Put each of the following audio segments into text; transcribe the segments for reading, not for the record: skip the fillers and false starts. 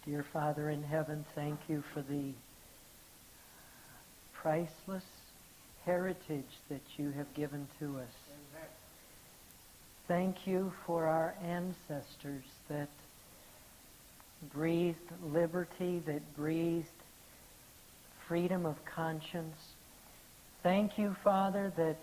Dear Father in heaven, thank you for the priceless heritage that you have given to us. Thank you for our ancestors that breathed liberty, that breathed freedom of conscience. Thank you, Father, that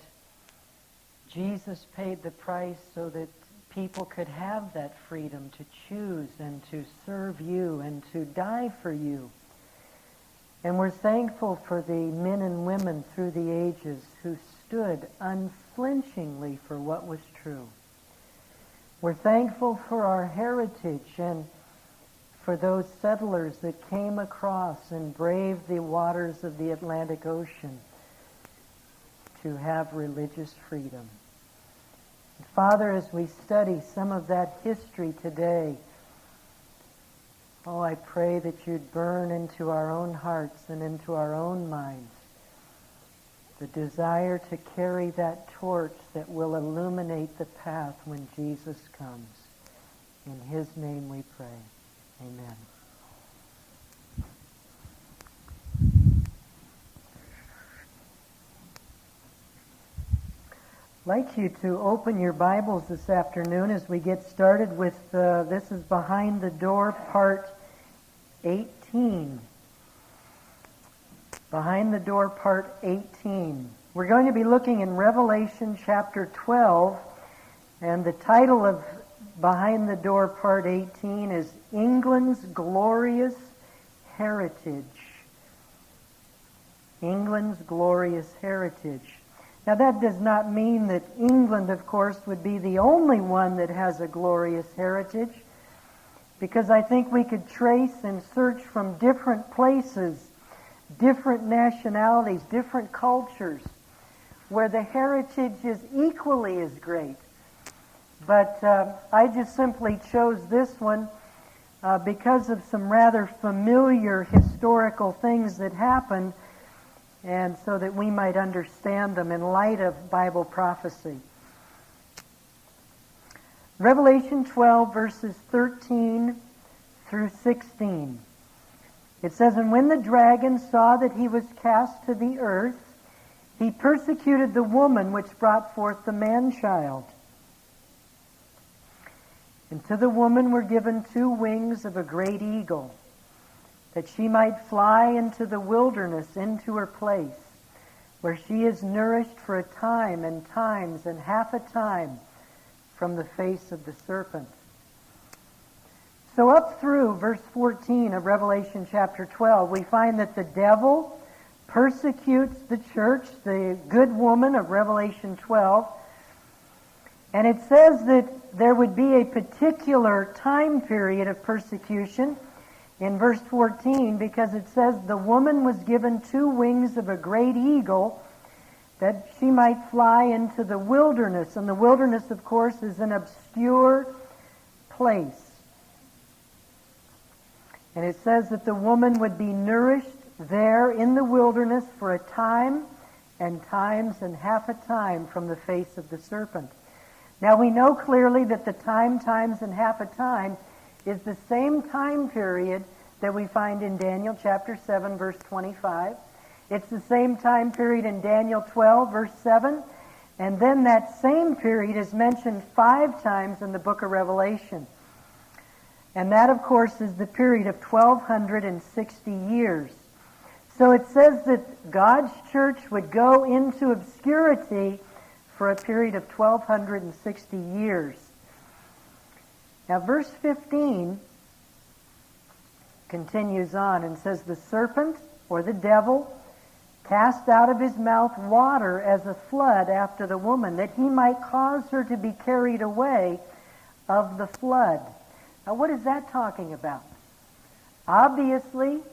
Jesus paid the price so that people could have that freedom to choose and to serve you and to die for you. And we're thankful for the men and women through the ages who stood unflinchingly for what was true. We're thankful for our heritage and for those settlers that came across and braved the waters of the Atlantic Ocean to have religious freedom. Father, as we study some of that history today, I pray that you'd burn into our own hearts and into our own minds the desire to carry that torch that will illuminate the path when Jesus comes. In his name we pray. Amen. I'd like you to open your Bibles this afternoon as we get started with, this is Behind the Door, Part 18. Behind the Door, Part 18. We're going to be looking in Revelation chapter 12, and the title of Behind the Door, Part 18 is England's Glorious Heritage. England's Glorious Heritage. Now, that does not mean that England, of course, would be the only one that has a glorious heritage, because I think we could trace and search from different places, different nationalities, different cultures, where the heritage is equally as great. But I just simply chose this one because of some rather familiar historical things that happened, and so that we might understand them in light of Bible prophecy. Revelation 12, verses 13 through 16. It says, "And when the dragon saw that he was cast to the earth, he persecuted the woman which brought forth the man-child. And to the woman were given 2 wings of a great eagle, that she might fly into the wilderness, into her place, where she is nourished for a time and times and half a time from the face of the serpent." So up through verse 14 of Revelation chapter 12, we find that the devil persecutes the church, the good woman of Revelation 12, and it says that there would be a particular time period of persecution in verse 14, because it says the woman was given 2 wings of a great eagle, that she might fly into the wilderness. And the wilderness, of course, is an obscure place. And it says that the woman would be nourished there in the wilderness for a time and times and half a time from the face of the serpent. Now we know clearly that the time, times, and half a time is the same time period that we find in Daniel chapter 7, verse 25. It's the same time period in Daniel 12, verse 7. And then that same period is mentioned 5 times in the book of Revelation. And that, of course, is the period of 1,260 years. So it says that God's church would go into obscurity for a period of 1,260 years. Now, verse 15 continues on and says, "The serpent," or the devil, "cast out of his mouth water as a flood after the woman, that he might cause her to be carried away of the flood." Now, what is that talking about? Obviously,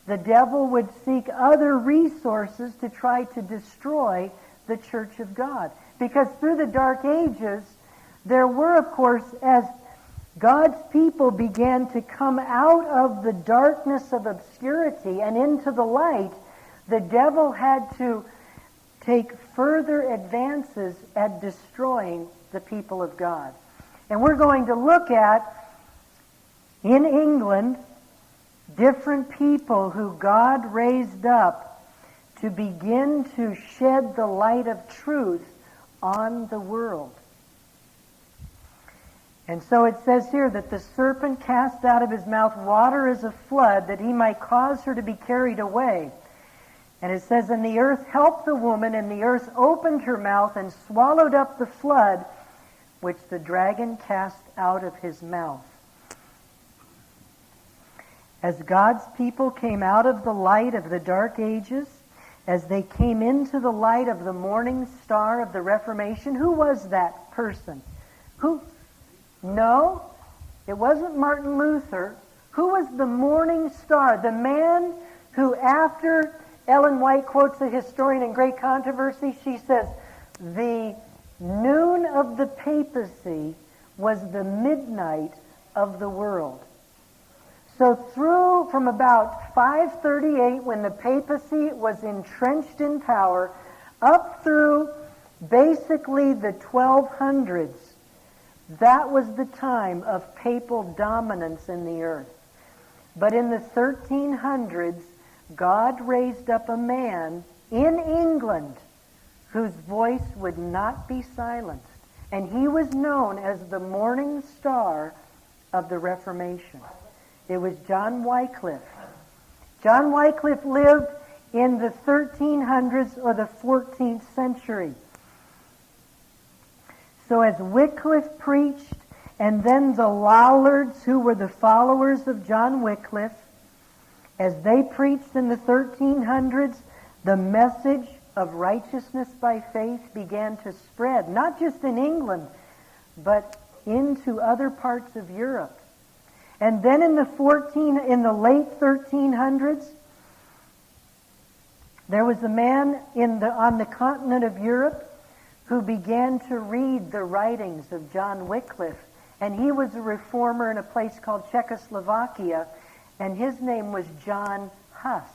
the devil would seek other resources to try to destroy the church of God. Because through the Dark Ages, there were, of course, as God's people began to come out of the darkness of obscurity and into the light, the devil had to take further advances at destroying the people of God. And we're going to look at, in England, different people who God raised up to begin to shed the light of truth on the world. And so it says here that the serpent cast out of his mouth water as a flood, that he might cause her to be carried away. And it says, and the earth helped the woman, and the earth opened her mouth and swallowed up the flood, which the dragon cast out of his mouth. As God's people came out of the light of the dark ages, as they came into the light of the morning star of the Reformation, who was that person? Who? No, it wasn't Martin Luther. Who was the morning star? The man who, after Ellen White quotes a historian in Great Controversy, she says, the noon of the papacy was the midnight of the world. So from about 538, when the papacy was entrenched in power, up through basically the 1200s, that was the time of papal dominance in the earth. But in the 1300s, God raised up a man in England whose voice would not be silenced. And he was known as the morning star of the Reformation. It was John Wycliffe. John Wycliffe lived in the 1300s or the 14th century. So as Wycliffe preached, and then the Lollards, who were the followers of John Wycliffe, as they preached in the 1300s, the message of righteousness by faith began to spread, not just in England, but into other parts of Europe. And then in the late 1300s, there was a man on the continent of Europe who began to read the writings of John Wycliffe. And he was a reformer in a place called Czechoslovakia, and his name was John Huss.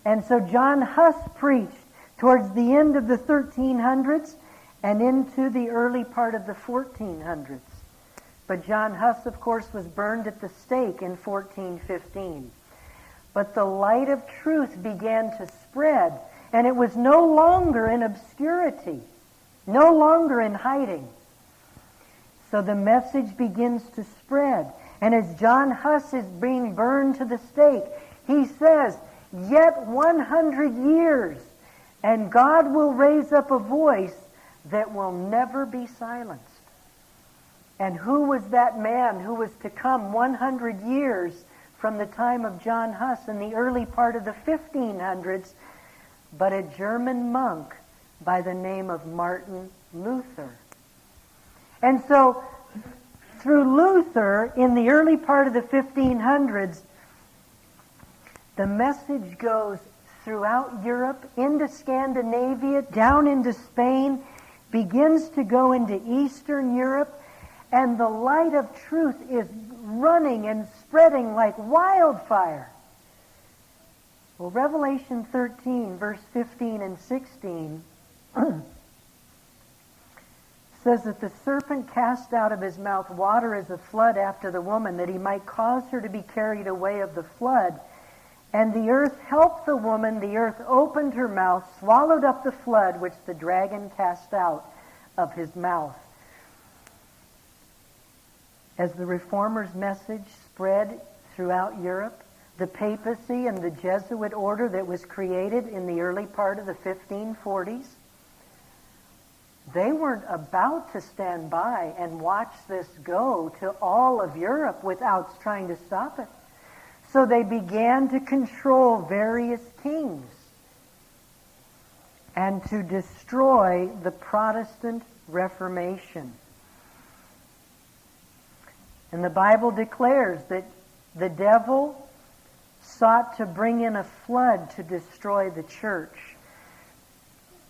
And so John Huss preached towards the end of the 1300s and into the early part of the 1400s. But John Huss, of course, was burned at the stake in 1415. But the light of truth began to spread, and it was no longer in obscurity, no longer in hiding. So the message begins to spread. And as John Huss is being burned to the stake, he says, yet 100 years, and God will raise up a voice that will never be silenced. And who was that man who was to come 100 years from the time of John Huss in the early part of the 1500s, but a German monk by the name of Martin Luther? And so, through Luther, in the early part of the 1500s, the message goes throughout Europe, into Scandinavia, down into Spain, begins to go into Eastern Europe, and the light of truth is running and spreading like wildfire. Well, Revelation 13, verse 15 and 16 says that the serpent cast out of his mouth water as a flood after the woman, that he might cause her to be carried away of the flood. And the earth helped the woman, the earth opened her mouth, swallowed up the flood which the dragon cast out of his mouth. As the Reformers' message spread throughout Europe, the papacy and the Jesuit order that was created in the early part of the 1540s, they weren't about to stand by and watch this go to all of Europe without trying to stop it. So they began to control various kings and to destroy the Protestant Reformation. And the Bible declares that the devil sought to bring in a flood to destroy the church.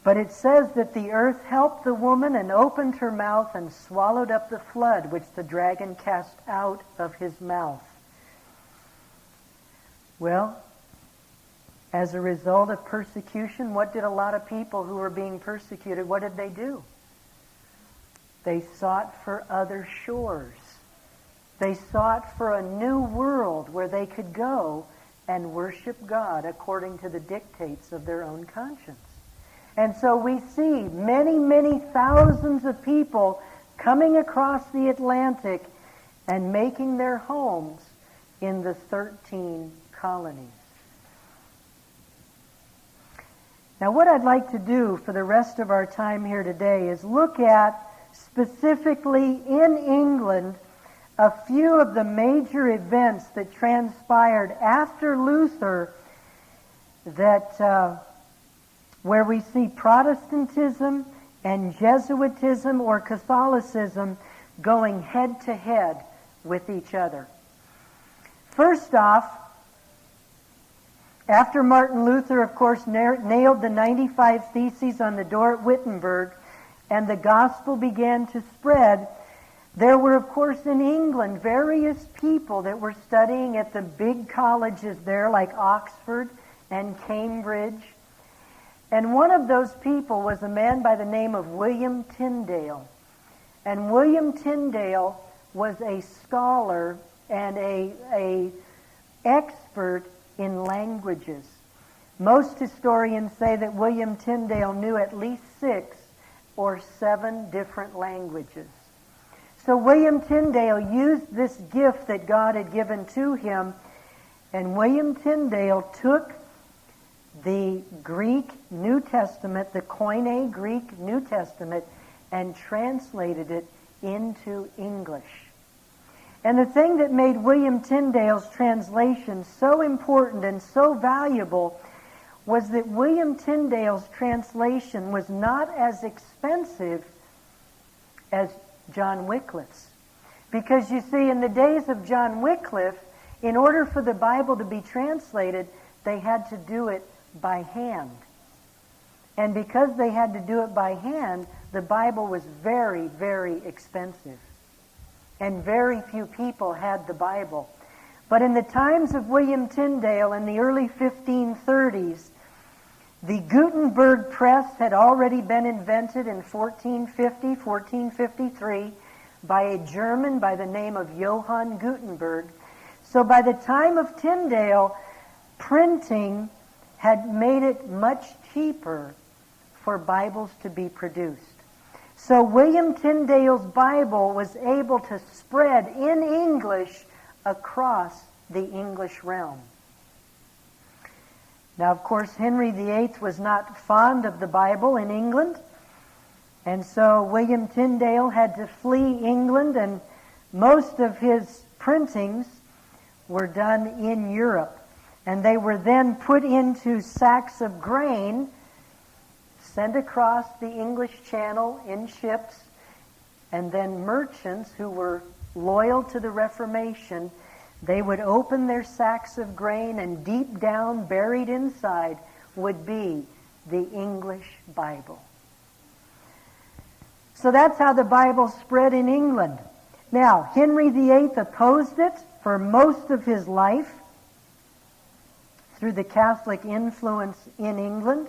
But it says that the earth helped the woman and opened her mouth and swallowed up the flood which the dragon cast out of his mouth. Well, as a result of persecution, what did a lot of people who were being persecuted, what did they do? They sought for other shores. They sought for a new world where they could go and worship God according to the dictates of their own conscience. And so we see many, many thousands of people coming across the Atlantic and making their homes in the 13 colonies. Now, what I'd like to do for the rest of our time here today is look at, specifically in England, a few of the major events that transpired after Luther that where we see Protestantism and Jesuitism or Catholicism going head to head with each other. First off, after Martin Luther, of course, nailed the 95 Theses on the door at Wittenberg, and the gospel began to spread, there were, of course, in England, various people that were studying at the big colleges there, like Oxford and Cambridge. And one of those people was a man by the name of William Tyndale. And William Tyndale was a scholar and a expert in languages. Most historians say that William Tyndale knew at least 6 or 7 different languages. So William Tyndale used this gift that God had given to him, and William Tyndale took the Greek New Testament, the Koine Greek New Testament, and translated it into English. And the thing that made William Tyndale's translation so important and so valuable was that William Tyndale's translation was not as expensive as John Wycliffe's. Because you see, in the days of John Wycliffe, in order for the Bible to be translated, they had to do it by hand. And because they had to do it by hand, the Bible was very, very expensive. And very few people had the Bible. But in the times of William Tyndale in the early 1530s, the Gutenberg press had already been invented in 1453 by a German by the name of Johann Gutenberg. So by the time of Tyndale, printing had made it much cheaper for Bibles to be produced. So William Tyndale's Bible was able to spread in English across the English realm. Now, of course, Henry VIII was not fond of the Bible in England, and so William Tyndale had to flee England, and most of his printings were done in Europe. And they were then put into sacks of grain, sent across the English Channel in ships, and then merchants who were loyal to the Reformation, they would open their sacks of grain, and deep down, buried inside, would be the English Bible. So that's how the Bible spread in England. Now, Henry VIII opposed it for most of his life through the Catholic influence in England.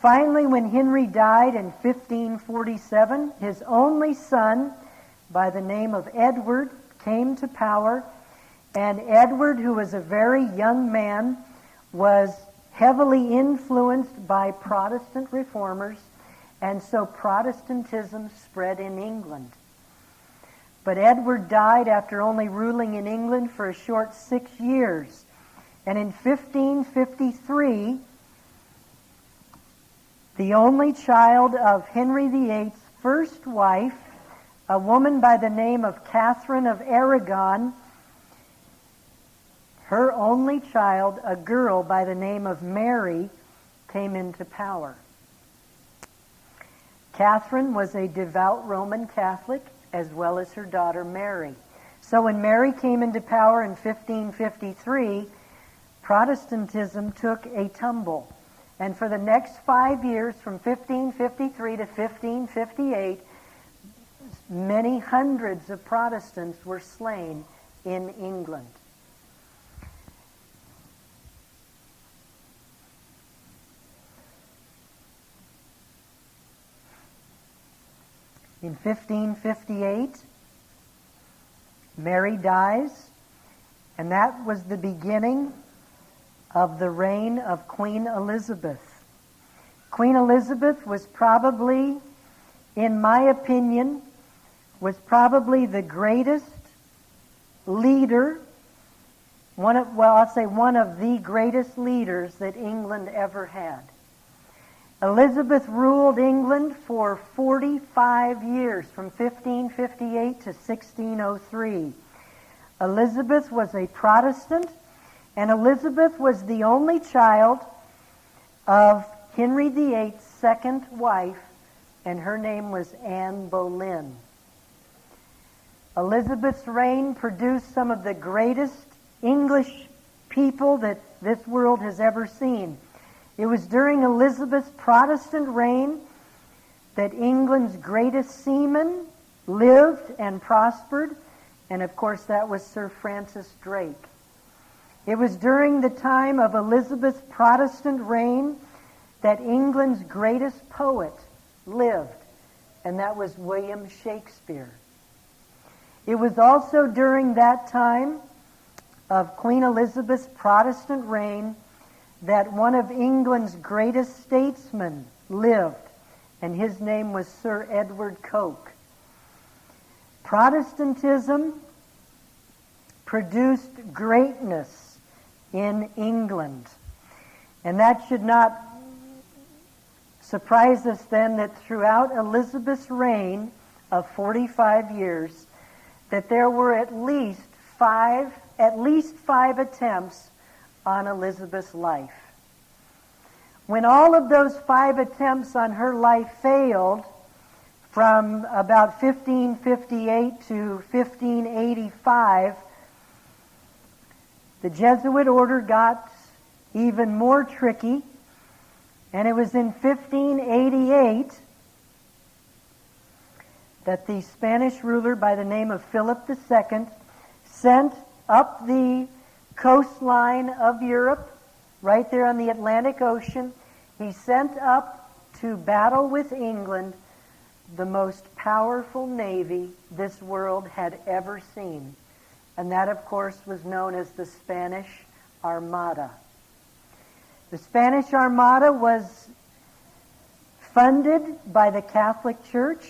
Finally, when Henry died in 1547, his only son, by the name of Edward, came to power. And Edward, who was a very young man, was heavily influenced by Protestant reformers, and so Protestantism spread in England. But Edward died after only ruling in England for a short 6 years. And in 1553, the only child of Henry VIII's first wife, a woman by the name of Catherine of Aragon, her only child, a girl by the name of Mary, came into power. Catherine was a devout Roman Catholic, as well as her daughter Mary. So when Mary came into power in 1553, Protestantism took a tumble. And for the next 5 years, from 1553 to 1558, many hundreds of Protestants were slain in England. In 1558, Mary dies, and that was the beginning of the reign of Queen Elizabeth. Queen Elizabeth was probably, in my opinion, the greatest leader, one of the greatest leaders that England ever had. Elizabeth ruled England for 45 years, from 1558 to 1603. Elizabeth was a Protestant, and Elizabeth was the only child of Henry VIII's second wife, and her name was Anne Boleyn. Elizabeth's reign produced some of the greatest English people that this world has ever seen. It was during Elizabeth's Protestant reign that England's greatest seaman lived and prospered, and of course that was Sir Francis Drake. It was during the time of Elizabeth's Protestant reign that England's greatest poet lived, and that was William Shakespeare. It was also during that time of Queen Elizabeth's Protestant reign that one of England's greatest statesmen lived, and his name was Sir Edward Coke. Protestantism produced greatness in England, and that should not surprise us then that throughout Elizabeth's reign of 45 years, that there were at least five attempts on Elizabeth's life. When all of those 5 attempts on her life failed, from about 1558 to 1585, the Jesuit order got even more tricky, and it was in 1588 that the Spanish ruler by the name of Philip II sent up the coastline of Europe, right there on the Atlantic Ocean, he sent up to battle with England the most powerful navy this world had ever seen. And that, of course, was known as the Spanish Armada. The Spanish Armada was funded by the Catholic Church.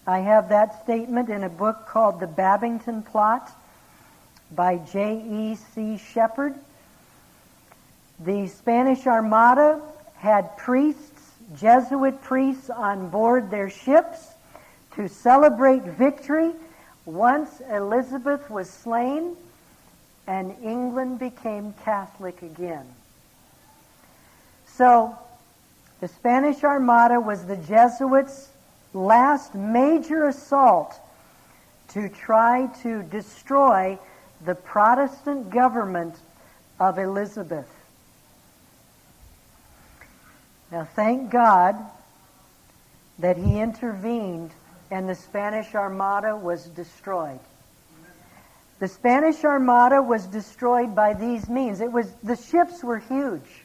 I have that statement in a book called The Babington Plot by J.E.C. Shepherd. The Spanish Armada had priests, Jesuit priests, on board their ships to celebrate victory once Elizabeth was slain and England became Catholic again. So, the Spanish Armada was the Jesuits' last major assault to try to destroy the Protestant government of Elizabeth. Now, thank God that he intervened and the Spanish Armada was destroyed. The Spanish Armada was destroyed by these means. The ships were huge.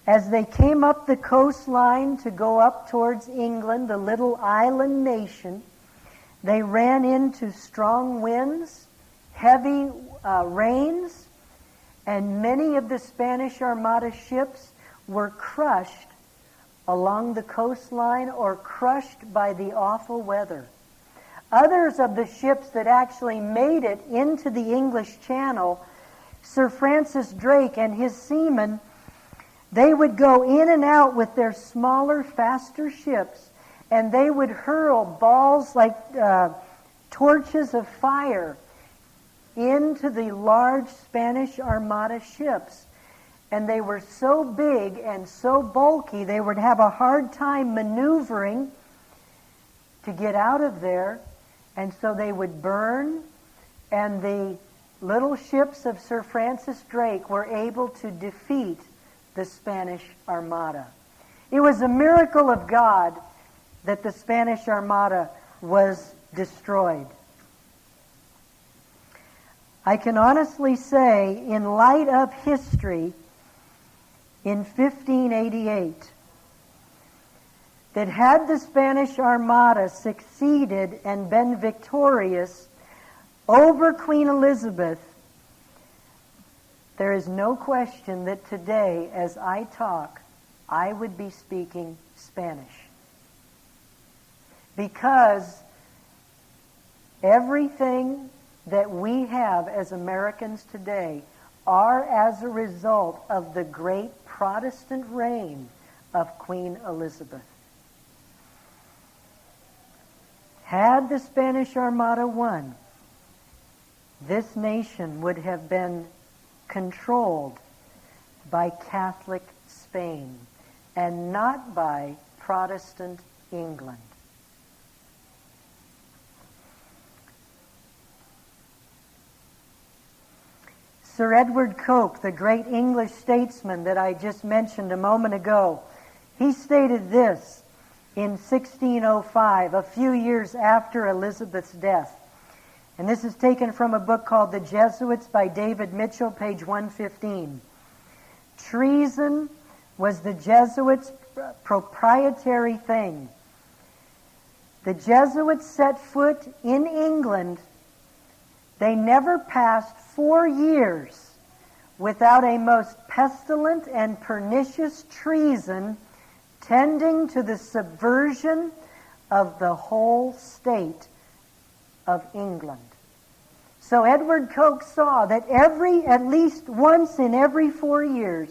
As they came up the coastline to go up towards England, the little island nation, they ran into strong winds, heavy rains, and many of the Spanish Armada ships were crushed along the coastline or crushed by the awful weather. Others of the ships that actually made it into the English Channel, Sir Francis Drake and his seamen, they would go in and out with their smaller, faster ships, and they would hurl balls like torches of fire into the large Spanish Armada ships. And they were so big and so bulky, they would have a hard time maneuvering to get out of there, and so they would burn, and the little ships of Sir Francis Drake were able to defeat the Spanish Armada. It was a miracle of God that the Spanish Armada was destroyed. I can honestly say, in light of history, in 1588, that had the Spanish Armada succeeded and been victorious, over Queen Elizabeth, there is no question that today, as I talk, I would be speaking Spanish. Because everything that we have as Americans today are as a result of the great Protestant reign of Queen Elizabeth. Had the Spanish Armada won, this nation would have been controlled by Catholic Spain and not by Protestant England. Sir Edward Coke, the great English statesman that I just mentioned a moment ago, he stated this in 1605, a few years after Elizabeth's death. And this is taken from a book called The Jesuits by David Mitchell, page 115. Treason was the Jesuits' proprietary thing. The Jesuits set foot in England. They never passed 4 years without a most pestilent and pernicious treason tending to the subversion of the whole state of England. So Edward Coke saw that at least once in every 4 years,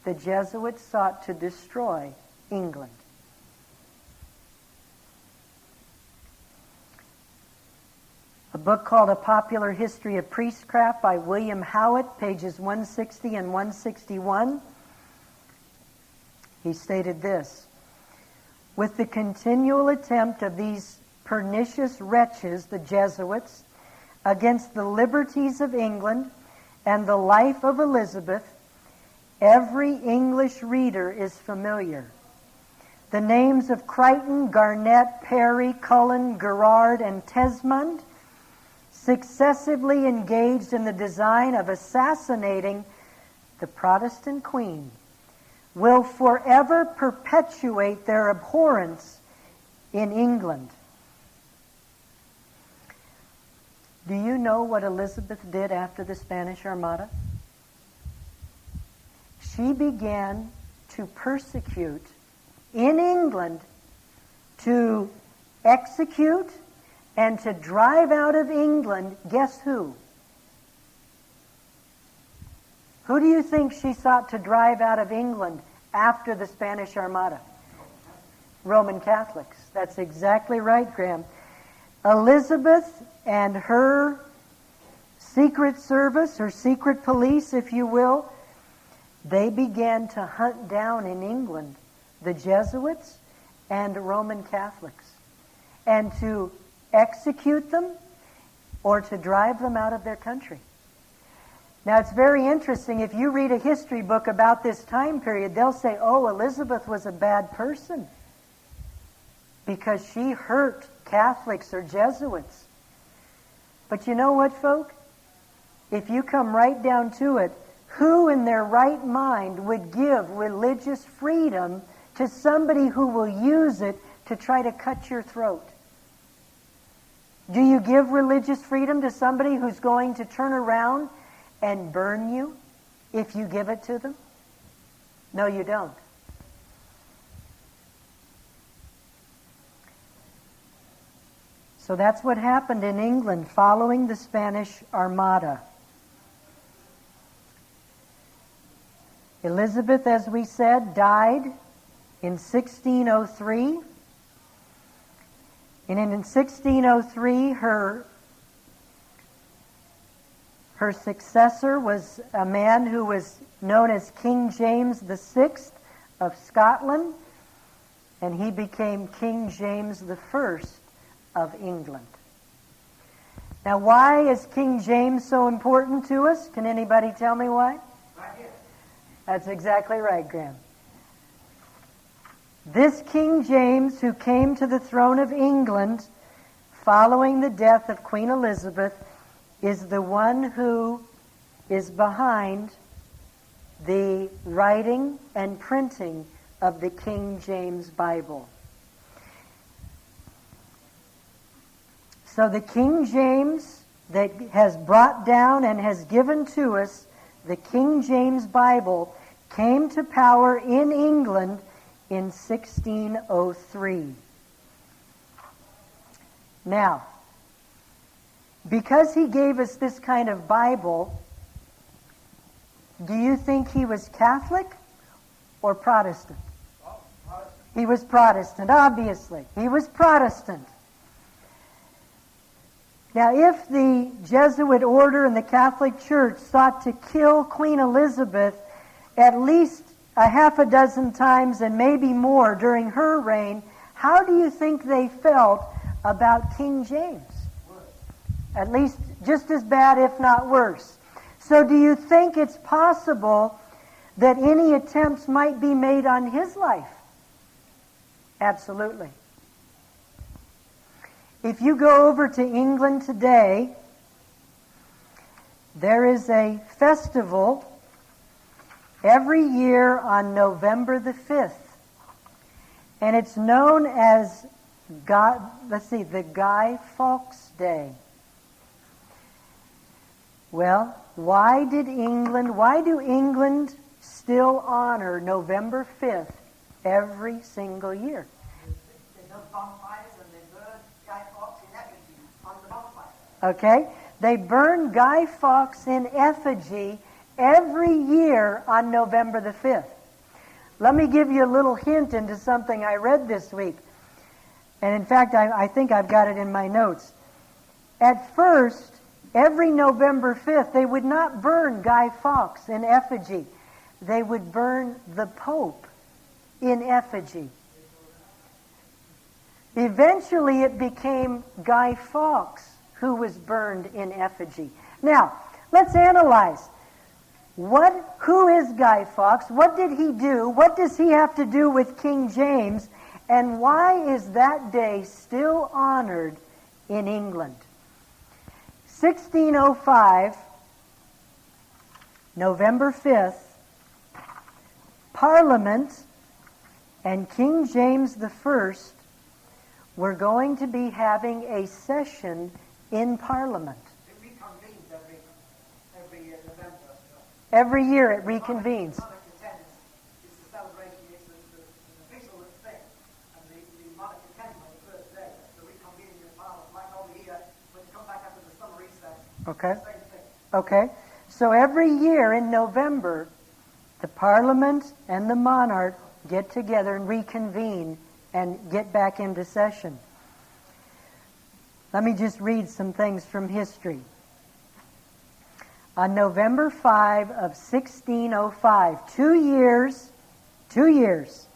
the Jesuits sought to destroy England. A book called A Popular History of Priestcraft by William Howitt, pages 160 and 161. He stated this: with the continual attempt of these pernicious wretches, the Jesuits, against the liberties of England and the life of Elizabeth, every English reader is familiar. The names of Crichton, Garnet, Parry, Cullen, Gerard, and Tesmond successively engaged in the design of assassinating the Protestant Queen will forever perpetuate their abhorrence in England. Do you know what Elizabeth did after the Spanish Armada? She began to persecute in England, to execute and to drive out of England, guess who? Who do you think she sought to drive out of England after the Spanish Armada? Roman Catholics. That's exactly right, Graham. Elizabeth and her secret service, her secret police, if you will, they began to hunt down in England the Jesuits and Roman Catholics, and to execute them or to drive them out of their country. Now, it's very interesting. If you read a history book about this time period, they'll say, oh, Elizabeth was a bad person because she hurt Catholics or Jesuits. But you know what, folk? If you come right down to it, who in their right mind would give religious freedom to somebody who will use it to try to cut your throat? Do you give religious freedom to somebody who's going to turn around and burn you if you give it to them? No, you don't. So that's what happened in England following the Spanish Armada. Elizabeth, as we said, died in 1603. And in 1603, her successor was a man who was known as King James VI of Scotland, and he became King James I of England. Now, why is King James so important to us? Can anybody tell me why? That's exactly right, Graham. This King James, who came to the throne of England following the death of Queen Elizabeth, is the one who is behind the writing and printing of the King James Bible. So the King James that has brought down and has given to us the King James Bible came to power in England in 1603. Now, because he gave us this kind of Bible, do you think he was Catholic or Protestant? Protestant. He was Protestant, obviously. He was Protestant. Now, if the Jesuit order and the Catholic Church sought to kill Queen Elizabeth at least a half a dozen times and maybe more during her reign, how do you think they felt about King James? At least just as bad, if not worse. So do you think it's possible that any attempts might be made on his life? Absolutely. If you go over to England today, there is a festival every year on November the 5th. And it's known as, the Guy Fawkes Day. Well, why do England still honor November 5th every single year? They build bonfires and they burn Guy Fawkes in effigy on the bonfire. Okay? They burn Guy Fawkes in effigy every year on November the 5th. Let me give you a little hint into something I read this week. And in fact, I think I've got it in my notes. At first, every November 5th, they would not burn Guy Fawkes in effigy. They would burn the Pope in effigy. Eventually, it became Guy Fawkes who was burned in effigy. Now, let's analyze. Who is Guy Fawkes? What did he do? What does he have to do with King James? And why is that day still honored in England? 1605, November 5th, Parliament and King James I were going to be having a session in Parliament. It reconvenes every November. Every year it reconvenes. The monarch attends. It's the celebration. It's an official thing. And the monarch attends on the first day. The reconvening in Parliament, like over here, when you come back after the summer recess. Okay. Same thing. Okay. So every year in November, the Parliament and the monarch get together and reconvene and get back into session. Let me just read some things from history. On November 5 of 1605, 2 years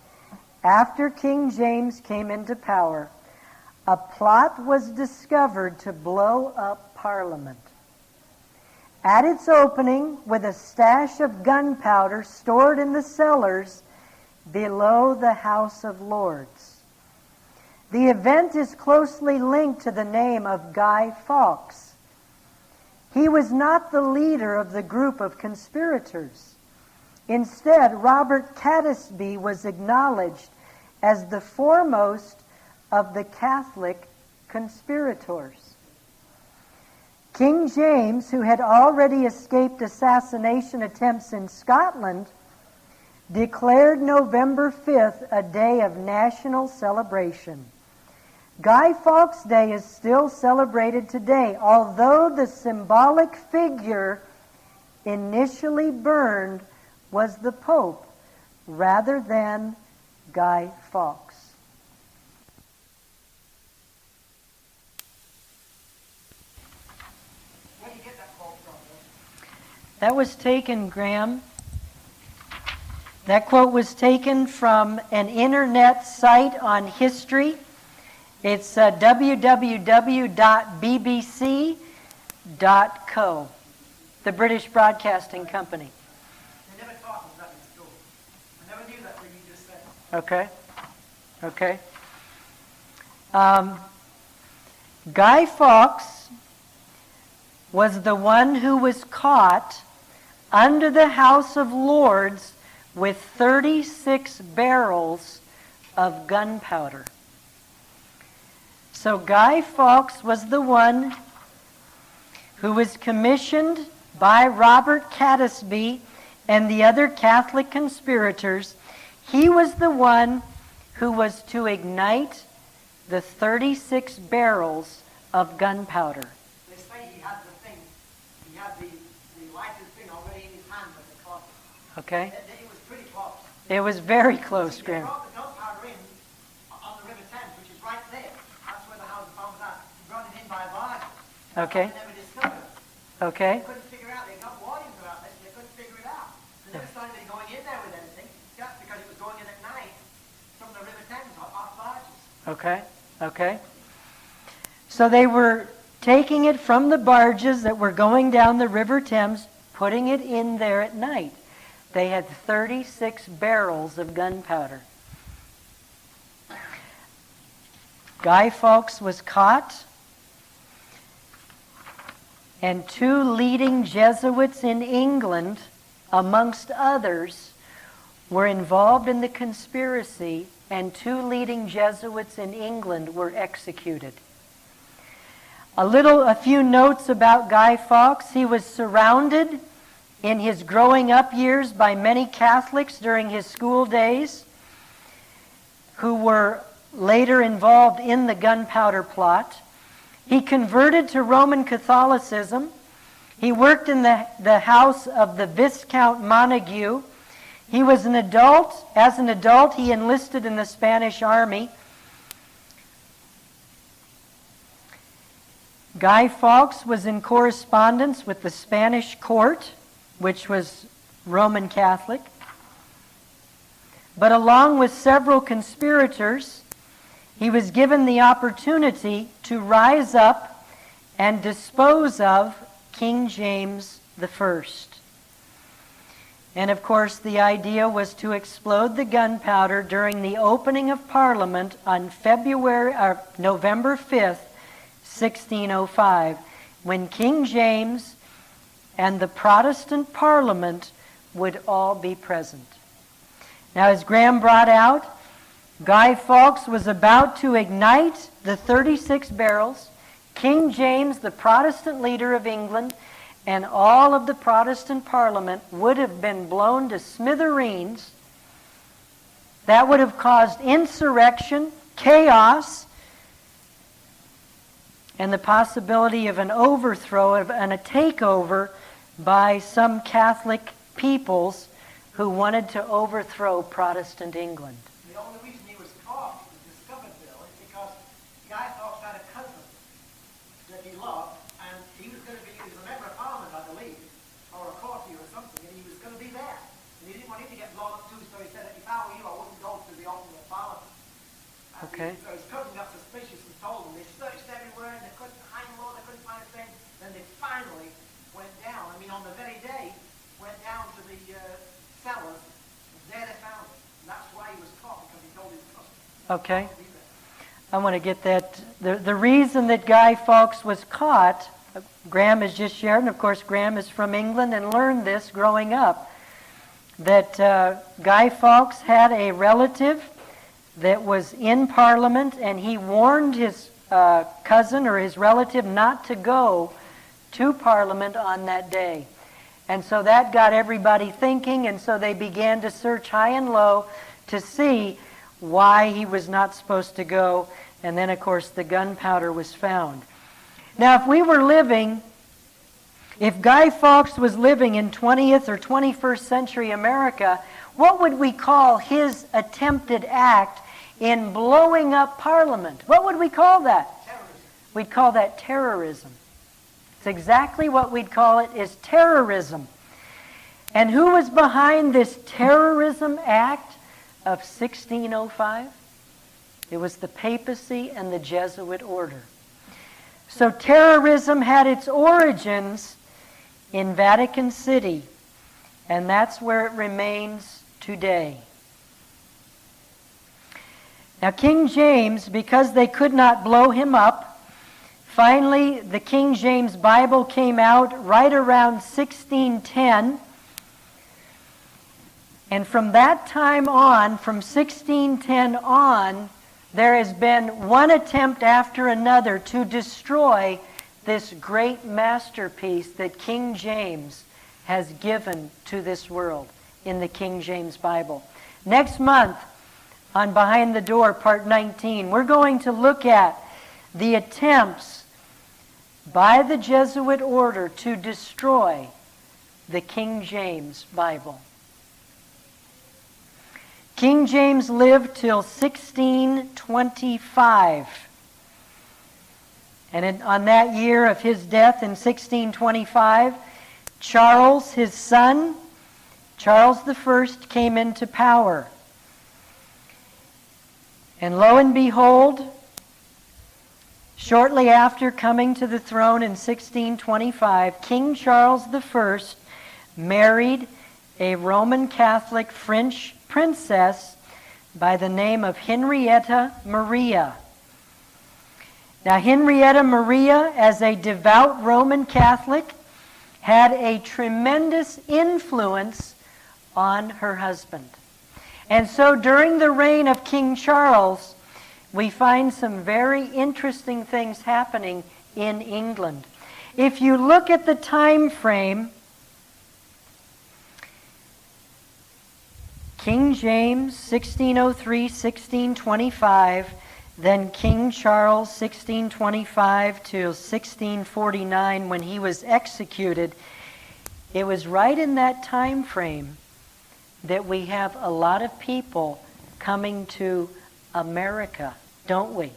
after King James came into power, a plot was discovered to blow up Parliament. At its opening, with a stash of gunpowder stored in the cellars below the House of Lords. The event is closely linked to the name of Guy Fawkes. He was not the leader of the group of conspirators. Instead, Robert Catesby was acknowledged as the foremost of the Catholic conspirators. King James, who had already escaped assassination attempts in Scotland, declared November 5th a day of national celebration. Guy Fawkes Day is still celebrated today, although the symbolic figure initially burned was the Pope rather than Guy Fawkes. Where do you get that quote from? That was taken, Graham. That quote was taken from an internet site on history. It's www.bbc.co, the British Broadcasting Company. They never taught us that in school. I never knew that thing you just said. Okay. Guy Fawkes was the one who was caught under the House of Lords with 36 barrels of gunpowder. So Guy Fawkes was the one who was commissioned by Robert Catesby and the other Catholic conspirators. He was the one who was to ignite the 36 barrels of gunpowder. They say he had the thing, he had the lighted thing already in his hand at the closet. Okay? It was pretty close. It was very close, They Graham. brought the gunpowder in on the River Thames, which is right there. That's where the house of bomb was at. He brought it in by barge. Okay. They never discovered it. Okay? They couldn't figure out. They got warnings about this. They couldn't figure it out. They never started going in there with anything. Just because it was going in at night from the River Thames off barges. Okay? Okay? So they were taking it from the barges that were going down the River Thames, putting it in there at night. They had 36 barrels of gunpowder. Guy Fawkes was caught, and 2 leading Jesuits in England, amongst others, were involved in the conspiracy, and 2 leading Jesuits in England were executed. A few notes about Guy Fawkes. He was surrounded in his growing up years by many Catholics during his school days who were later involved in the gunpowder plot. He converted to Roman Catholicism. He worked in the house of the Viscount Montague. He was an adult. As an adult, he enlisted in the Spanish army. Guy Fawkes was in correspondence with the Spanish court, which was Roman Catholic. But along with several conspirators, he was given the opportunity to rise up and dispose of King James I. And of course, the idea was to explode the gunpowder during the opening of Parliament on November 5th, 1605, when King James and the Protestant Parliament would all be present. Now, as Graham brought out, Guy Fawkes was about to ignite the 36 barrels. King James, the Protestant leader of England, and all of the Protestant Parliament would have been blown to smithereens. That would have caused insurrection, chaos, and the possibility of an overthrow and a takeover by some Catholic peoples who wanted to overthrow Protestant England. The only reason he was caught, he was discovered, Bill, is because Guy Fawkes had a cousin that he loved, and he was going to be, he was a member of Parliament, I believe, or a courtier or something, and he was going to be there. And he didn't want him to get blown up too, so he said, if I were you, I wouldn't go to the opening of Parliament. Okay. So his cousin got suspicious and told him. They searched everywhere, and they couldn't find low, they couldn't find a thing. Then they finally went down. I mean, on the very day, went down to the cellars, and there they found him. And that's why he was caught, because he told his cousin. Okay. I want to get that. The reason that Guy Fawkes was caught, Graham has just shared, and of course Graham is from England and learned this growing up, that Guy Fawkes had a relative that was in Parliament, and he warned his cousin or his relative not to go to Parliament on that day. And so that got everybody thinking, and so they began to search high and low to see why he was not supposed to go. And then, of course, the gunpowder was found. Now, if Guy Fawkes was living in 20th or 21st century America, what would we call his attempted act in blowing up Parliament? What would we call that? Terrorism. We'd call that terrorism. It's exactly what we'd call it, is terrorism. And who was behind this terrorism act of 1605? It was the papacy and the Jesuit order. So terrorism had its origins in Vatican City, and that's where it remains today. Now, King James, because they could not blow him up, finally the King James Bible came out right around 1610. And from that time on, from 1610 on, there has been one attempt after another to destroy this great masterpiece that King James has given to this world in the King James Bible. Next month, on Behind the Door, Part 19, we're going to look at the attempts by the Jesuit order to destroy the King James Bible. King James lived till 1625. And on that year of his death in 1625, Charles, his son, Charles I, came into power. And lo and behold, shortly after coming to the throne in 1625, King Charles I married a Roman Catholic French princess by the name of Henrietta Maria. Now, Henrietta Maria, as a devout Roman Catholic, had a tremendous influence on her husband. And so during the reign of King Charles, we find some very interesting things happening in England. If you look at the time frame, King James, 1603, 1625, then King Charles, 1625 to 1649, when he was executed. It was right in that time frame that we have a lot of people coming to America, don't we?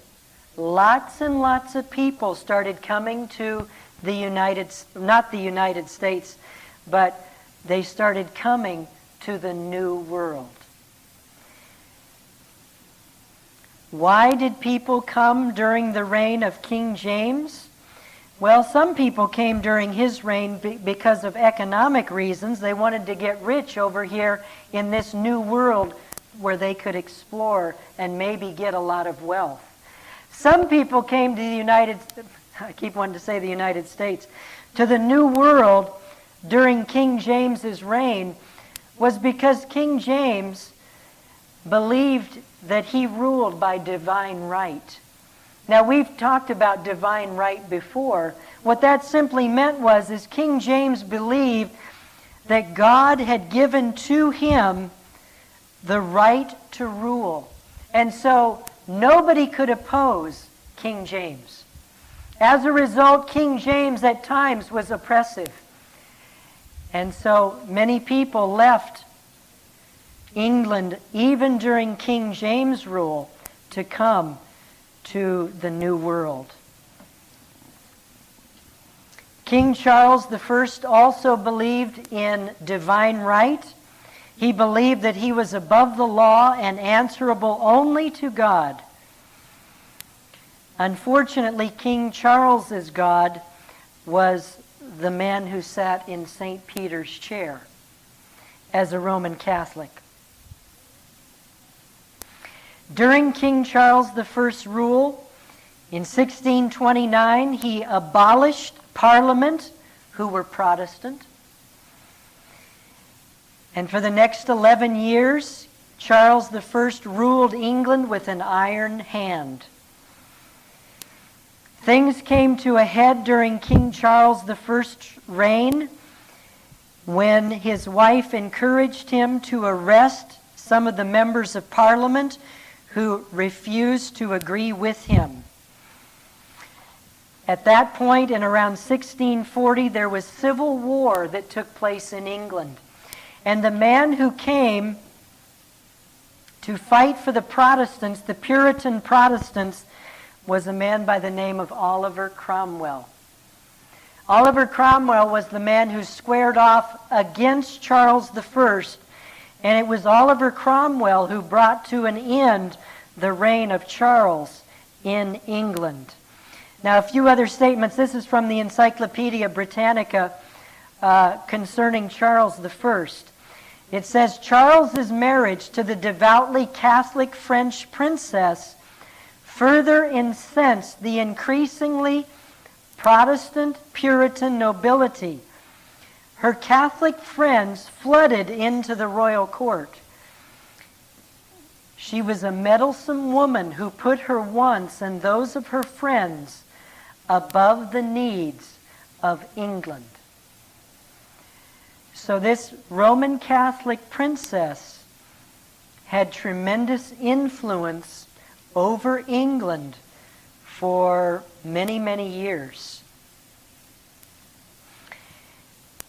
Lots and lots of people started coming to not the United States, but they started coming to the New World. Why did people come during the reign of King James? Well, some people came during his reign because of economic reasons. They wanted to get rich over here in this new world where they could explore and maybe get a lot of wealth. Some people came to the I keep wanting to say the United States, to the New World during King James's reign was because King James believed that he ruled by divine right. Now, we've talked about divine right before. What that simply meant is King James believed that God had given to him the right to rule. And so nobody could oppose King James. As a result, King James at times was oppressive. And so many people left England, even during King James' rule, to come to the New World. King Charles I also believed in divine right. He believed that he was above the law and answerable only to God. Unfortunately, King Charles's God was the man who sat in St. Peter's chair as a Roman Catholic. During King Charles I's rule, in 1629, he abolished Parliament, who were Protestant. And for the next 11 years, Charles I ruled England with an iron hand. Things came to a head during King Charles I's reign when his wife encouraged him to arrest some of the members of Parliament who refused to agree with him. At that point, in around 1640, there was civil war that took place in England. And the man who came to fight for the Protestants, the Puritan Protestants, was a man by the name of Oliver Cromwell. Oliver Cromwell was the man who squared off against Charles I, and it was Oliver Cromwell who brought to an end the reign of Charles in England. Now, a few other statements. This is from the Encyclopedia Britannica concerning Charles I. It says, Charles's marriage to the devoutly Catholic French princess further incensed the increasingly Protestant Puritan nobility. Her Catholic friends flooded into the royal court. She was a meddlesome woman who put her wants and those of her friends above the needs of England. So this Roman Catholic princess had tremendous influence over England for many, many years.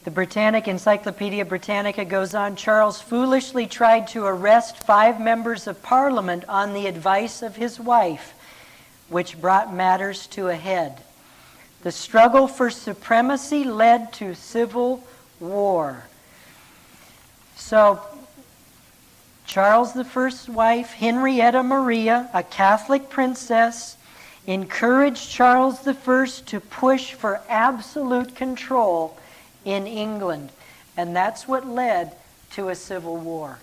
The Britannic Encyclopedia Britannica goes on, Charles foolishly tried to arrest 5 members of Parliament on the advice of his wife, which brought matters to a head. The struggle for supremacy led to civil war. So, Charles I's wife, Henrietta Maria, a Catholic princess, encouraged Charles I to push for absolute control in England. And that's what led to a civil war.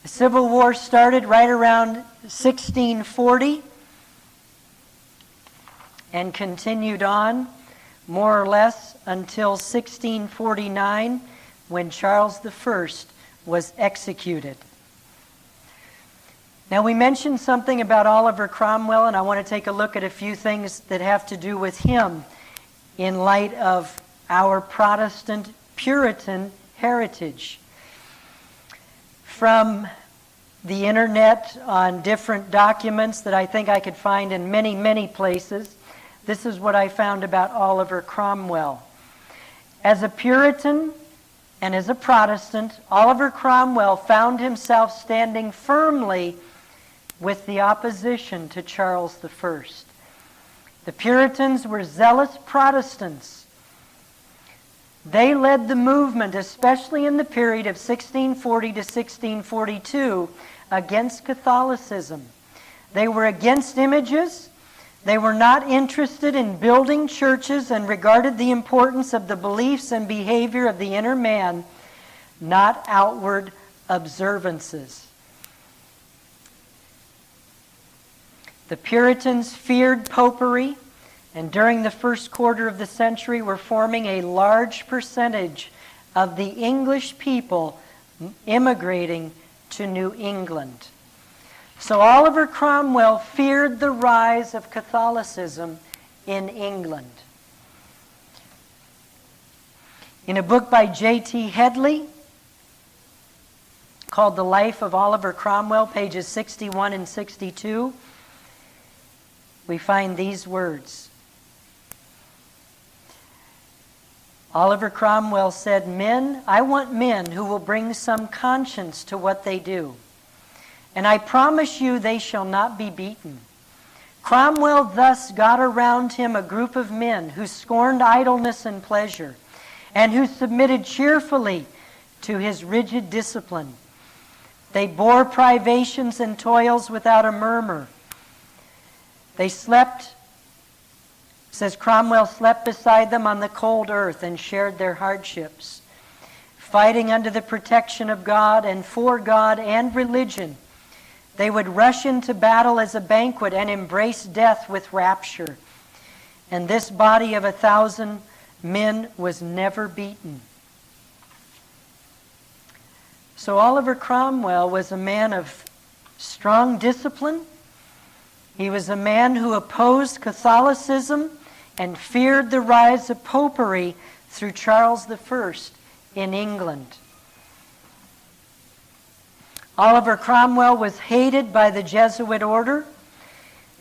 The Civil War started right around 1640 and continued on more or less until 1649 when Charles I was executed. Now we mentioned something about Oliver Cromwell, and I want to take a look at a few things that have to do with him in light of our Protestant Puritan heritage. From the internet on different documents that I think I could find in many, many places, this is what I found about Oliver Cromwell. As a Puritan and as a Protestant, Oliver Cromwell found himself standing firmly with the opposition to Charles I. The Puritans were zealous Protestants. They led the movement, especially in the period of 1640 to 1642, against Catholicism. They were against images. They were not interested in building churches and regarded the importance of the beliefs and behavior of the inner man, not outward observances. The Puritans feared popery, and during the first quarter of the century were forming a large percentage of the English people immigrating to New England. So Oliver Cromwell feared the rise of Catholicism in England. In a book by J.T. Headley called The Life of Oliver Cromwell, pages 61 and 62, we find these words. Oliver Cromwell said, I want men who will bring some conscience to what they do. And I promise you they shall not be beaten. Cromwell thus got around him a group of men who scorned idleness and pleasure, and who submitted cheerfully to his rigid discipline. They bore privations and toils without a murmur. They slept, says Cromwell, slept beside them on the cold earth and shared their hardships. Fighting under the protection of God and for God and religion, they would rush into battle as a banquet and embrace death with rapture. And this body of 1,000 men was never beaten. So Oliver Cromwell was a man of strong discipline. He was a man who opposed Catholicism and feared the rise of popery through Charles I in England. Oliver Cromwell was hated by the Jesuit order,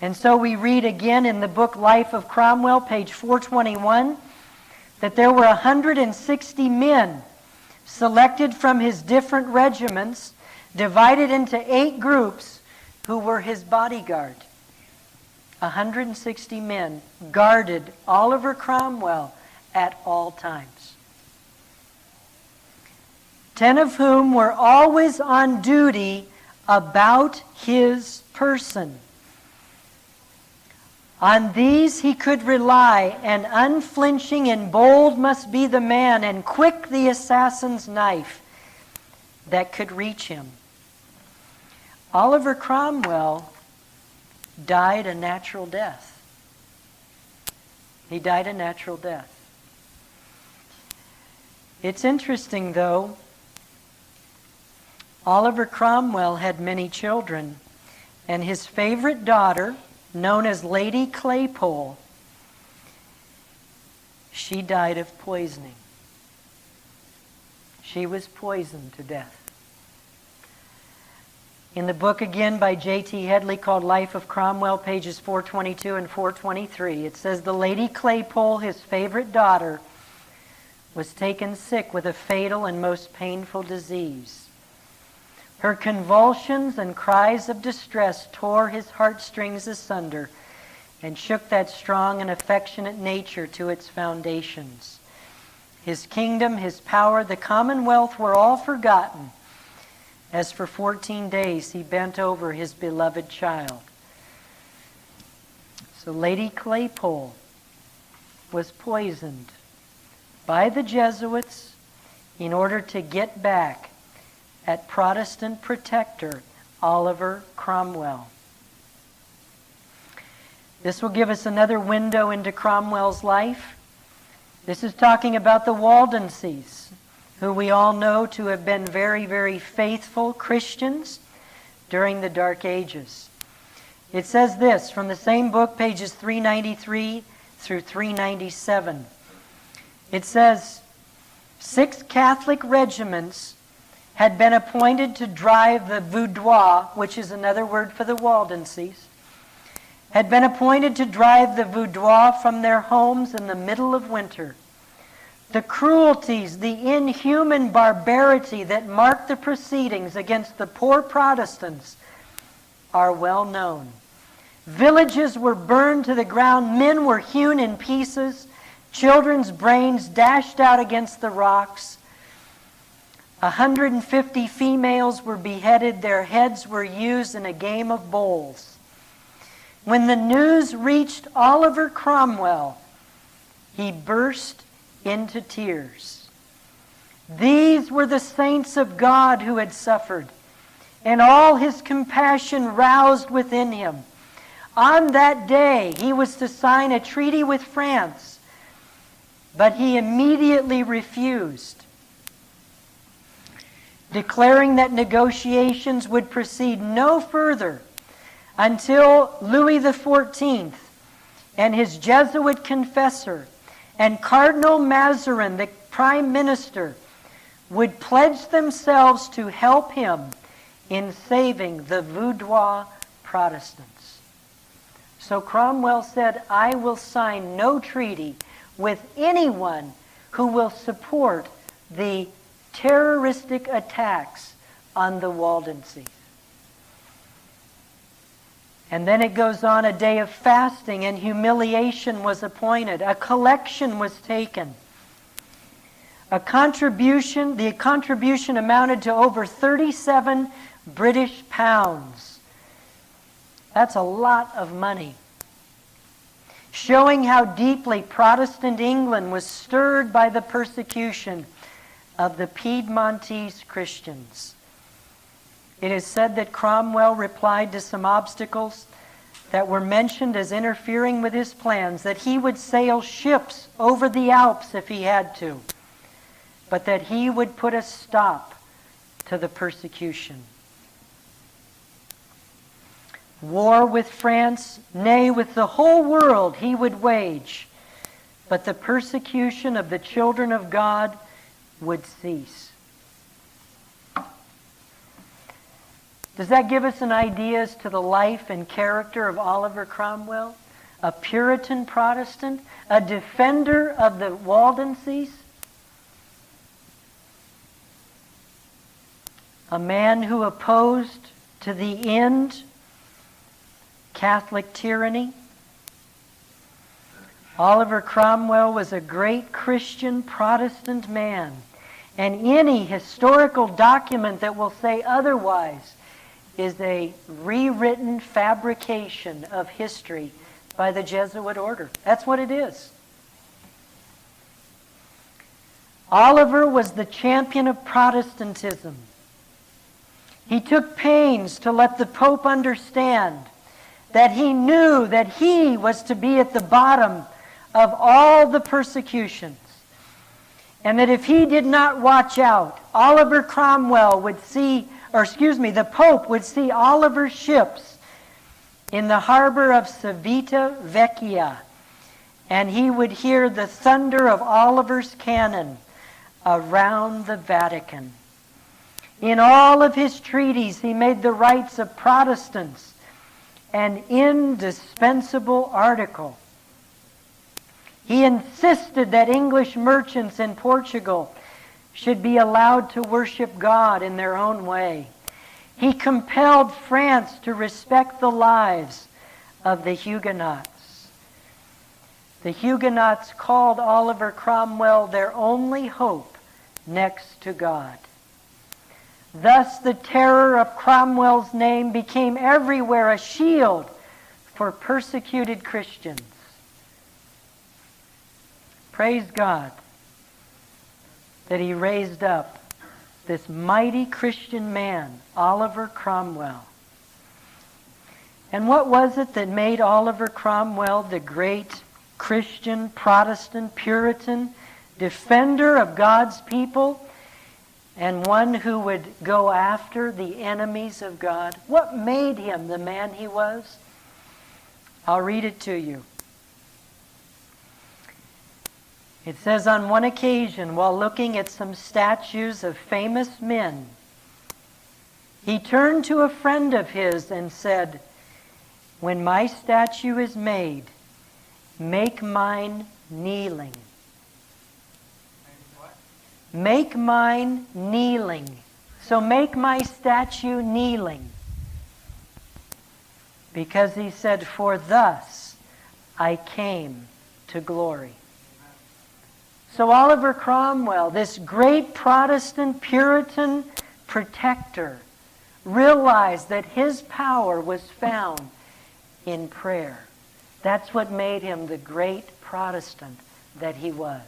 and so we read again in the book Life of Cromwell, page 421, that there were 160 men selected from his different regiments, divided into 8 groups, who were his bodyguard. 160 men guarded Oliver Cromwell at all times. 10 of whom were always on duty about his person. On these he could rely, and unflinching and bold must be the man, and quick the assassin's knife that could reach him. Oliver Cromwell died a natural death. He died a natural death. It's interesting, though, Oliver Cromwell had many children, and his favorite daughter, known as Lady Claypole, she died of poisoning. She was poisoned to death. In the book again by J.T. Headley called Life of Cromwell, pages 422 and 423, it says, the Lady Claypole, his favorite daughter, was taken sick with a fatal and most painful disease. Her convulsions and cries of distress tore his heartstrings asunder and shook that strong and affectionate nature to its foundations. His kingdom, his power, the commonwealth were all forgotten, as for 14 days he bent over his beloved child. So Lady Claypole was poisoned by the Jesuits in order to get back at Protestant protector Oliver Cromwell. This will give us another window into Cromwell's life. This is talking about the Waldenses, who we all know to have been very, very faithful Christians during the Dark Ages. It says this from the same book, pages 393 through 397. It says, 6 Catholic regiments had been appointed to drive the Vaudois, which is another word for the Waldenses, had been appointed to drive the Vaudois from their homes in the middle of winter. The cruelties, the inhuman barbarity that marked the proceedings against the poor Protestants are well known. Villages were burned to the ground, men were hewn in pieces, children's brains dashed out against the rocks. 150 females were beheaded, their heads were used in a game of bowls. When the news reached Oliver Cromwell, he burst into tears. These were the saints of God who had suffered, and all his compassion roused within him. On that day, he was to sign a treaty with France, but he immediately refused, declaring that negotiations would proceed no further until Louis XIV and his Jesuit confessor and Cardinal Mazarin, the prime minister, would pledge themselves to help him in saving the Vaudois Protestants. So Cromwell said, I will sign no treaty with anyone who will support the terroristic attacks on the Waldenses. And then it goes on, a day of fasting and humiliation was appointed. A collection was taken. The contribution amounted to over 37 British pounds. That's a lot of money. Showing how deeply Protestant England was stirred by the persecution of the Piedmontese Christians. It is said that Cromwell replied to some obstacles that were mentioned as interfering with his plans, that he would sail ships over the Alps if he had to, but that he would put a stop to the persecution. War with France, nay, with the whole world he would wage, but the persecution of the children of God would cease. Does that give us an idea as to the life and character of Oliver Cromwell? A Puritan Protestant, a defender of the Waldenses, a man who opposed to the end Catholic tyranny. Oliver Cromwell was a great Christian Protestant man, and any historical document that will say otherwise is a rewritten fabrication of history by the Jesuit order. That's what it is. Oliver was the champion of Protestantism. He took pains to let the Pope understand that he knew that he was to be at the bottom of all the persecutions, and that if he did not watch out, Oliver Cromwell would see the Pope would see Oliver's ships in the harbor of Civita Vecchia, and he would hear the thunder of Oliver's cannon around the Vatican. In all of his treaties, he made the rights of Protestants an indispensable article. He insisted that English merchants in Portugal should be allowed to worship God in their own way. He compelled France to respect the lives of the Huguenots. The Huguenots called Oliver Cromwell their only hope next to God. Thus, the terror of Cromwell's name became everywhere a shield for persecuted Christians. Praise God that he raised up this mighty Christian man, Oliver Cromwell. And what was it that made Oliver Cromwell the great Christian, Protestant, Puritan, defender of God's people, and one who would go after the enemies of God? What made him the man he was? I'll read it to you. It says, on one occasion, while looking at some statues of famous men, he turned to a friend of his and said, "When my statue is made, make mine kneeling." Make mine kneeling. So make my statue kneeling. Because he said, "For thus I came to glory." So Oliver Cromwell, this great Protestant Puritan protector, realized that his power was found in prayer. That's what made him the great Protestant that he was.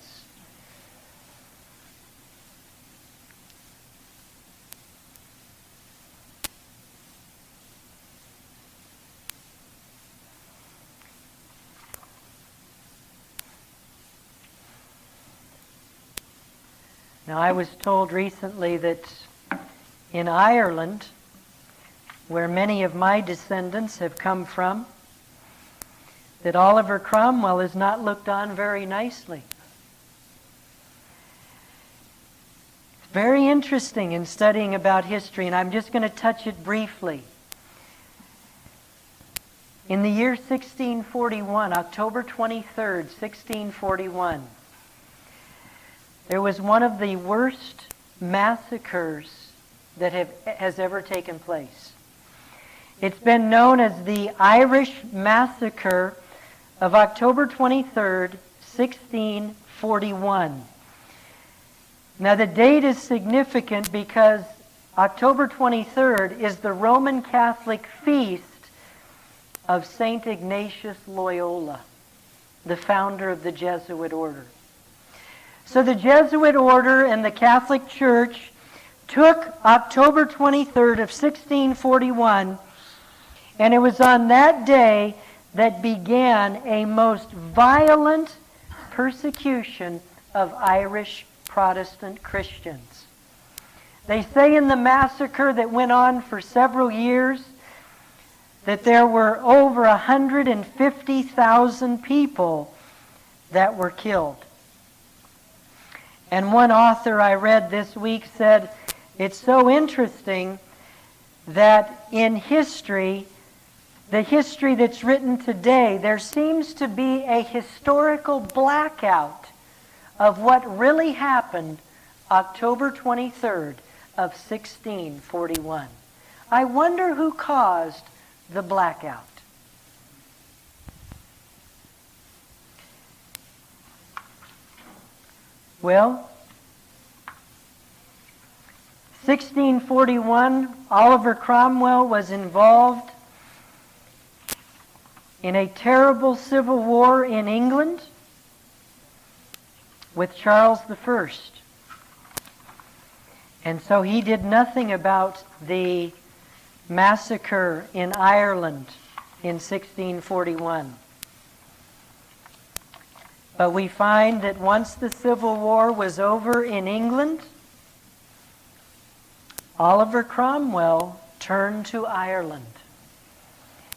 Now, I was told recently that in Ireland, where many of my descendants have come from, that Oliver Cromwell is not looked on very nicely. It's very interesting in studying about history, and I'm just going to touch it briefly. In the year 1641, October 23rd, 1641, there was one of the worst massacres that has ever taken place. It's been known as the Irish Massacre of October 23rd, 1641. Now, the date is significant because October 23rd is the Roman Catholic feast of St. Ignatius Loyola, the founder of the Jesuit order. So the Jesuit order and the Catholic Church took October 23rd of 1641, and it was on that day that began a most violent persecution of Irish Protestant Christians. They say in the massacre that went on for several years that there were over 150,000 people that were killed. And one author I read this week said, it's so interesting that in history, the history that's written today, there seems to be a historical blackout of what really happened October 23rd of 1641. I wonder who caused the blackout. Well, 1641, Oliver Cromwell was involved in a terrible civil war in England with Charles I. And so he did nothing about the massacre in Ireland in 1641. But we find that once the Civil War was over in England, Oliver Cromwell turned to Ireland.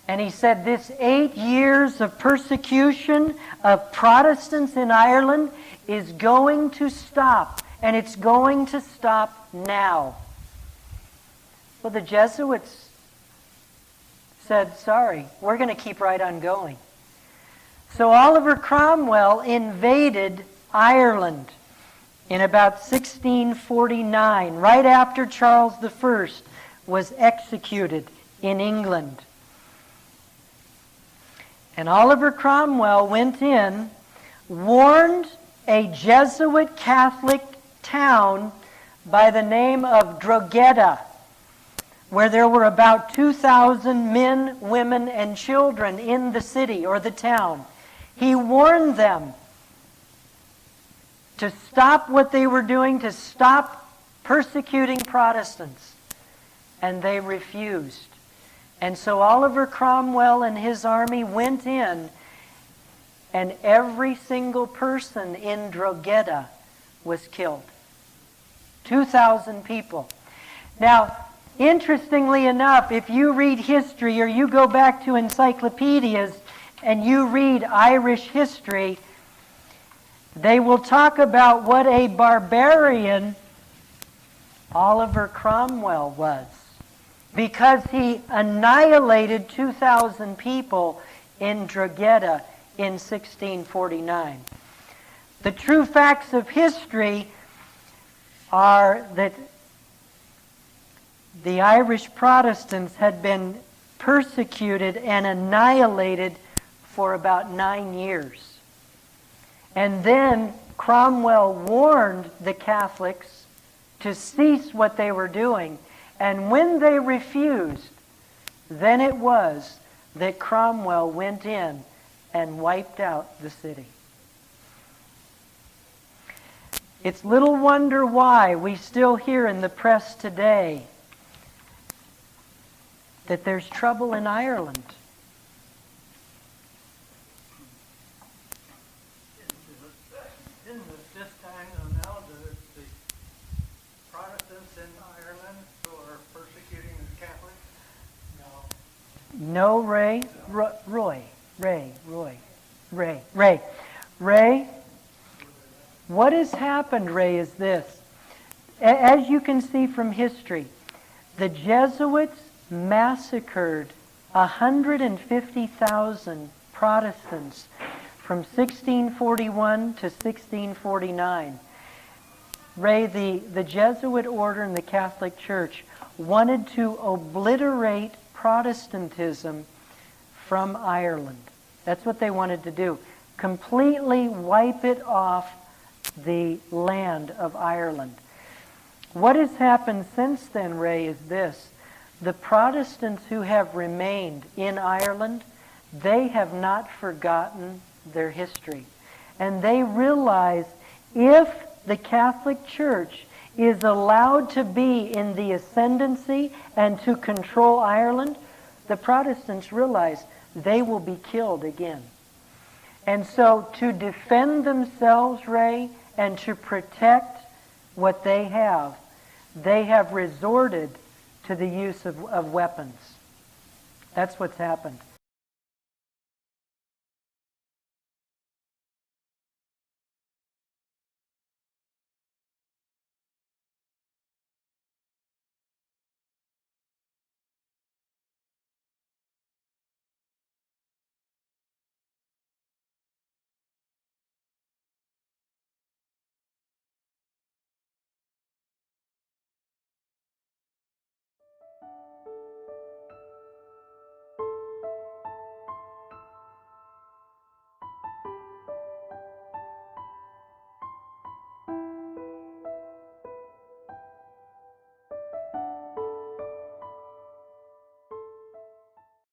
And he said, this 8 years of persecution of Protestants in Ireland is going to stop. And it's going to stop now. Well, the Jesuits said, sorry, we're going to keep right on going. So Oliver Cromwell invaded Ireland in about 1649, right after Charles I was executed in England. And Oliver Cromwell went in, warned a Jesuit Catholic town by the name of Drogheda, where there were about 2,000 men, women, and children in the city or the town. He warned them to stop what they were doing, to stop persecuting Protestants. And they refused. And so Oliver Cromwell and his army went in, and every single person in Drogheda was killed. 2,000 people. Now, interestingly enough, if you read history or you go back to encyclopedias and you read Irish history, they will talk about what a barbarian Oliver Cromwell was, because he annihilated 2,000 people in Drogheda in 1649. The true facts of history are that the Irish Protestants had been persecuted and annihilated for about 9 years. And then Cromwell warned the Catholics to cease what they were doing. And when they refused, then it was that Cromwell went in and wiped out the city. It's little wonder why we still hear in the press today that there's trouble in Ireland. Isn't it this time now the Protestants in Ireland who are persecuting the Catholics? No, Ray. What has happened, Ray, is this. As you can see from history, the Jesuits massacred 150,000 Protestants from 1641 to 1649. Ray, the Jesuit order in the Catholic Church wanted to obliterate Protestantism from Ireland. That's what they wanted to do. Completely wipe it off the land of Ireland. What has happened since then, Ray, is this. The Protestants who have remained in Ireland, they have not forgotten their history. And they realize if the Catholic Church is allowed to be in the ascendancy and to control Ireland, the Protestants realize they will be killed again. And so to defend themselves, Ray, and to protect what they have resorted to the use of weapons. That's what's happened.